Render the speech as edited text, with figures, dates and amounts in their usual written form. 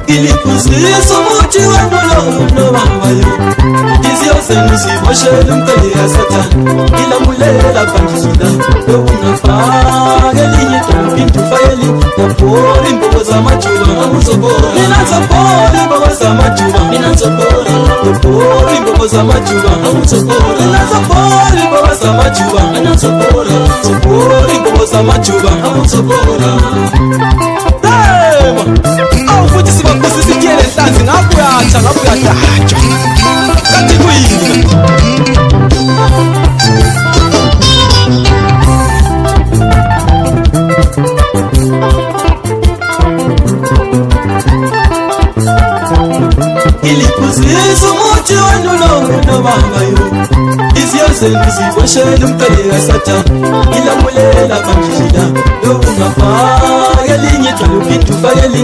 iliphuzisa umuthi wenu bambayo izio zenu ziboshele umqele yasathana ilamulela bandlula bewungafaka elinye idolobha ufayeli yaphola imbobo zamajuba ninazophola imbobo zamajuba yaphola imbobo zamajuba ninazophola imbobo zamajuba yaphola imbobo zamajuba futhi sibaphosisa itiyele hlanzi ngapho uyatsha ngapho uyadatshwa kanti kuyini iliphuzisa umuthi wenu bambayo izio zenu ziboshele umqele yasathana ilamulela bandlula bewungafaka elinye idolobha ufayeli